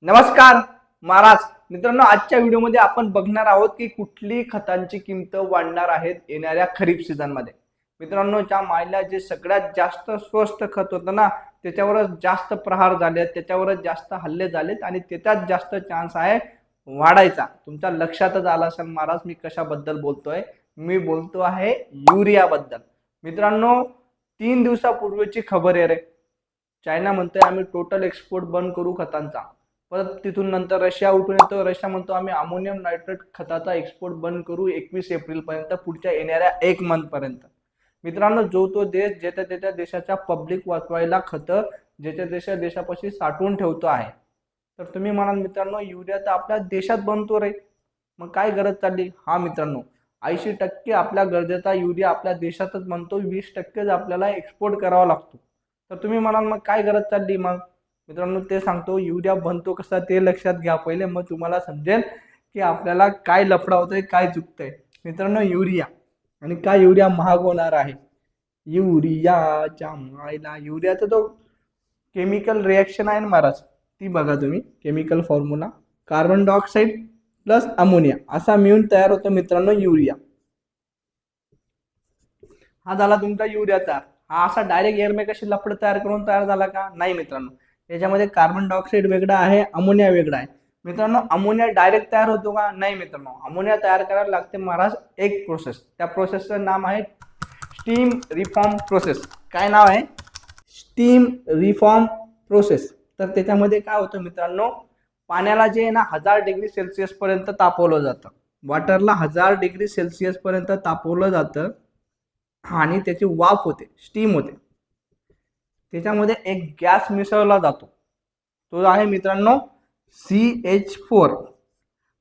नमस्कार महाराज मित्रांनो, आजच्या व्हिडिओमध्ये आपण बघणार आहोत की कुठली खतांची किंमत वाढणार आहेत येणाऱ्या खरीप सीझन मध्ये। मित्रांनो, ज्या मायला जे सगळ्यात जास्त स्वस्त खत होतं ना, त्याच्यावरच जास्त प्रहार झाले, त्याच्यावरच जास्त हल्ले झालेत आणि त्याच्यात जास्त चान्स आहे वाढायचा। तुमच्या लक्षातच आलं असेल महाराज मी कशाबद्दल बोलतोय। मी बोलतो आहे युरिया बद्दल। मित्रांनो, 3 दिवसापूर्वीची खबर आहे रे। चायना म्हणतोय आम्ही टोटल एक्सपोर्ट बंद करू खतांचा। परत तिथून नंतर रशिया उठून येतो, रशिया म्हणतो आम्ही अमोनियम नायट्रेट खताचा एक्सपोर्ट बंद करू 21 एप्रिल पर्यंत, पुढच्या येणाऱ्या 1 मंथ पर्यंत। मित्रांनो, जो तो देश ज्याच्या त्याच्या देशाच्या पब्लिक वाचवायला खत ज्याच्या देशापाशी साठवून ठेवतो आहे। तर तुम्ही म्हणाल मित्रांनो युरिया तर आपल्या देशात बनतो रे, मग काय गरज चालली? हा मित्रांनो, 80% आपल्या गरजेचा युरिया आपल्या देशातच बनतो, 20%च आपल्याला एक्सपोर्ट करावा लागतो। तर तुम्ही म्हणाल मग काय गरज चालली? मग मित्रांनो ते सांगतो युरिया बनतो कसा ते लक्षात घ्या पहिले, मग तुम्हाला समजेल की आपल्याला काय लफडा होतोय, काय चुकतंय। मित्रांनो, युरिया आणि काय युरिया महाग होणार आहे। युरियाच्या मायला, युरियाचा तो केमिकल रिएक्शन आहे ना महाराज, ती बघा तुम्ही। Chemical formula carbon dioxide plus ammonia असा मिळून तयार होतो मित्रांनो युरिया। हा झाला तुमचा युरियाचा। हा असा डायरेक्ट एअर में कशी लफड तयार करून तयार झाला का? नाही मित्रांनो, याच्यामध्ये कार्बन डायऑक्साइड वेगळा आहे, अमोनिया वेगळा आहे। मित्रांनो, अमोनिया डायरेक्ट तयार होतो का? नाही मित्रांनो, अमोनिया तयार करायला लागते महाराज एक प्रोसेस। त्या प्रोसेसचं नाव आहे स्टीम रिफॉर्म प्रोसेस। काय नाव आहे? Steam reform process. तर त्याच्यामध्ये काय होतं मित्रांनो, पाण्याला जे आहे ना 1000 डिग्री सेल्सिअस पर्यंत तापवलं जातं। वॉटरला 1000 डिग्री सेल्सिअस पर्यंत तापवलं जातं आणि त्याची वाफ होते, स्टीम होते। त्याच्यामध्ये एक गॅस मिसळला जातो, तो आहे मित्रांनो CH4।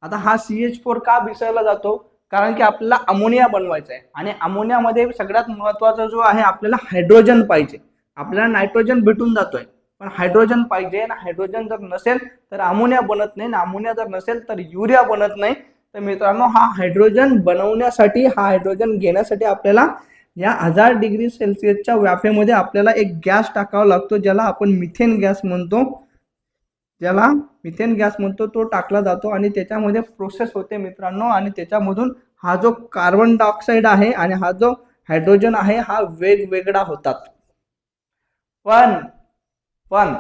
आता हा CH4 का मिसळला जातो? कारण की आपल्याला अमोनिया बनवायचा आहे आणि अमोनियामध्ये सगळ्यात महत्त्वाचा जो आहे आपल्याला हायड्रोजन पाहिजे। आपल्याला नायट्रोजन भेटून जातोय पण हायड्रोजन पाहिजे, आणि हायड्रोजन जर नसेल तर अमोनिया बनत नाही, आणि अमोनिया जर नसेल तर युरिया बनत नाही। तर मित्रांनो, हा हायड्रोजन बनवण्यासाठी, हा हायड्रोजन घेण्यासाठी आपल्याला या 1000 डिग्री सेल्सिअसच्या वाफेमध्ये आपल्याला एक गॅस टाकावा लागतो, ज्याला आपण मिथेन गॅस म्हणतो, तो टाकला जातो आणि त्याच्यामध्ये प्रोसेस होते मित्रांनो। आणि त्याच्यामधून हा जो कार्बन डायऑक्साइड आहे आणि हा जो हायड्रोजन आहे हा वेगवेगळा होतात। पण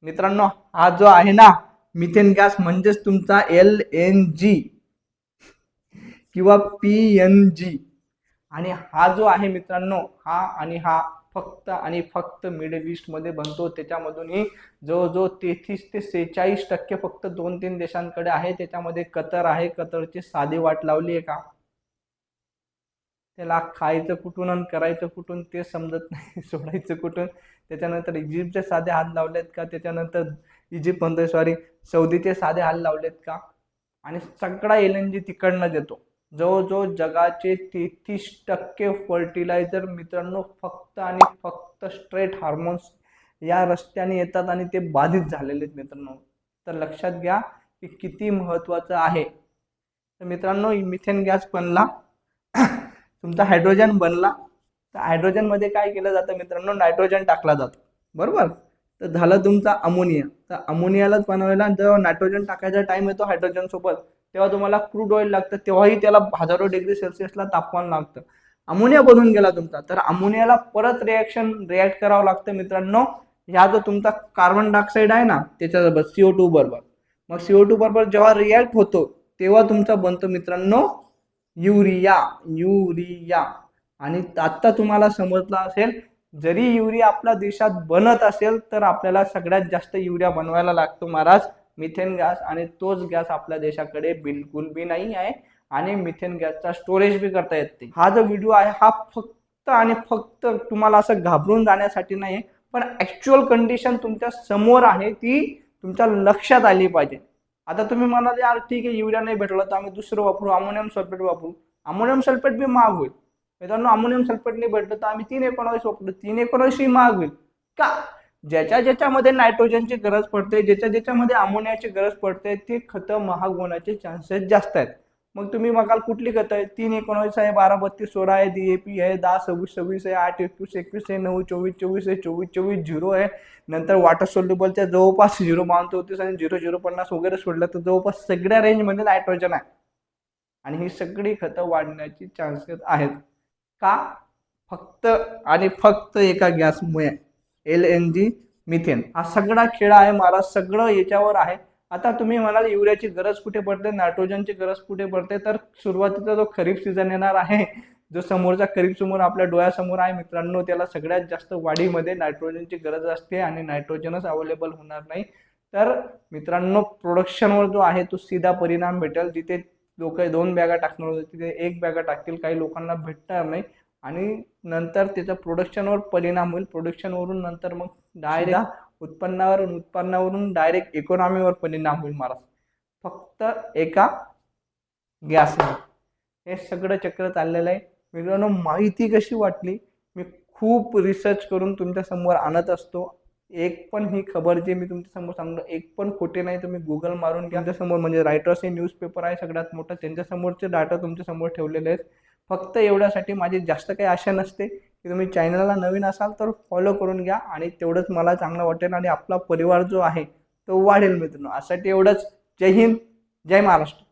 मित्रांनो, हा जो आहे ना मिथेन गॅस म्हणजेच तुमचा LNG किंवा PNG, आणि हा जो आहे मित्रांनो, हा फक्त आणि फक्त मिडल ईस्ट मध्ये बनतो। त्याच्यामधूनही जो 33 ते 46% फक्त 2-3 देशांकडे आहे। त्याच्यामध्ये कतर आहे। कतरची साधी वाट लावली आहे का? त्याला खायचं कुठून आणि करायचं कुठून ते समजत नाही, सोडायचं कुठून। त्याच्यानंतर इजिप्तचे साधे हात लावलेत का? त्याच्यानंतर इजिप्त म्हणतोय सॉरी, सौदीचे साधे हात लावलेत का? आणि सगळा LNG तिकडनं देतो। जवळजवळ जगाचे 33% फर्टिलायझर मित्रांनो फक्त आणि फक्त स्ट्रेट हार्मोन्स या रस्त्याने येतात आणि ते बाधित झालेले आहेत मित्रांनो। तर लक्षात घ्या की किती महत्त्वाचं आहे। तर मित्रांनो, मिथेन गॅस बनला, तुमचा हायड्रोजन बनला, तर हायड्रोजन मध्ये काय केलं जातं मित्रांनो, नायट्रोजन टाकला जातो, बरोबर। तर झालं तुमचा अमोनिया। तर अमोनियालाच बनवायला जेव्हा नायट्रोजन टाकायचा टाइम येतो हायड्रोजन सोबत, तेव्हा तुम्हाला क्रूड ऑइल लागतं, तेव्हाही त्याला 1000 डिग्री सेल्सिअसला तापमान लागतं। अमोनिया बनून गेला तुमचा, तर अमोनियाला परत रिॲक्ट करावं लागतं मित्रांनो। ह्या जो तुमचा कार्बन डायऑक्साइड आहे ना त्याच्यासोबत CO2 बरोबर, मग CO2 बरोबर जेव्हा रिॲक्ट होतो तेव्हा तुमचा बनतो मित्रांनो युरिया। आणि आता तुम्हाला समजलं असेल, जरी युरिया आपल्या देशात बनत असेल तर आपल्याला सगळ्यात जास्त युरिया बनवायला लागतो महाराज मिथेन गॅस, आणि तोच गॅस आपल्या देशाकडे बिलकुल बी नाही आहे, आणि मिथेन गॅसचा स्टोरेज बी करता येत नाही। हा जो व्हिडिओ आहे हा फक्त आणि फक्त तुम्हाला असं घाबरून जाण्यासाठी नाही, पण ऍक्च्युअल कंडिशन तुमच्या समोर आहे, ती तुमच्या लक्षात आली पाहिजे। आता तुम्ही म्हणाल यार ठीक आहे, युरिया नाही भेटला तर आम्ही दुसरं वापरू, अमोनियम सल्फेट वापरू। अमोनियम सल्फेट बी महाग होईल मित्रांनो। अमोनियम सल्फेट नाही भेटलं तर आम्ही 319 वापरू, 319 ही महाग होईल का? ज्याच्यामध्ये नायट्रोजनची गरज पडते, ज्याच्यामध्ये अमोनियाची गरज पडते, ते खतं महाग होण्याचे चान्सेस जास्त आहेत। मग तुम्ही बघाल कुठली खतं आहे, 3-19 आहे, 12-32 16 आहे, DAP आहे, 10-26-26 आहे, 8-21-21 आहे, 9-24-24 आहे, 24-24 झिरो आहे. नंतर वॉटर सोल्युबलच्या जवळपास 0.34 आणि 0.050 वगैरे सोडलं तर जवळपास सगळ्या रेंजमध्ये नायट्रोजन आहे. आणि ही सगळी खतं वाढण्याची चान्सेस आहेत. का? फक्त आणि फक्त एका गॅसमुळे, LNG मिथेन. हा सगळा खेळ आहे महाराज, सगळं याच्यावर आहे. आता तुम्ही म्हणाल युरियाची गरज कुठे पडते, नायट्रोजनची गरज कुठे पडते, तर सुरुवातीचा जो खरीप सीझन येणार आहे, जो समोरचा खरीप समोर आपल्या डोळ्यासमोर आहे मित्रांनो, त्याला सगळ्यात जास्त वाढीमध्ये नायट्रोजनची गरज असते आणि नायट्रोजनच अवेलेबल होणार नाही. तर मित्रांनो प्रोडक्शनवर जो आहे तो सीधा परिणाम भेटेल. जिथे लोक 2 बॅगा टाकणार होते तिथे 1 बॅगा टाकतील, काही लोकांना भेटणार नाही आणि नंतर त्याचा प्रोडक्शनवर परिणाम होईल. प्रोडक्शनवरून नंतर मग डायरेक्ट उत्पन्नावरून डायरेक्ट इकॉनॉमीवर परिणाम होईल महाराज, फक्त एका गॅसवर. हे सगळं चक्र चाललेलं आहे मित्रांनो. माहिती कशी वाटली? मी खूप रिसर्च करून तुमच्या समोर आणत असतो. एक पण ही खबर जी मी तुमच्या समोर सांगतो एक पण खोटे नाही. तुम्ही गुगल मारून घ्या, समोर म्हणजे रायटर्स हे न्यूजपेपर आहे सगळ्यात मोठा, त्यांच्या समोरचे डाटा तुमच्या समोर ठेवलेले आहेत. फक्त एवढ्यासाठी माझी जास्त काही आशा नसते की तुम्ही चॅनलला नवीन असाल तर फॉलो करून घ्या आणि तेवढंच मला चांगलं वाटेल आणि आपला परिवार जो आहे तो वाढेल मित्रांनो. यासाठी एवढंच. जय हिंद, जय महाराष्ट्र.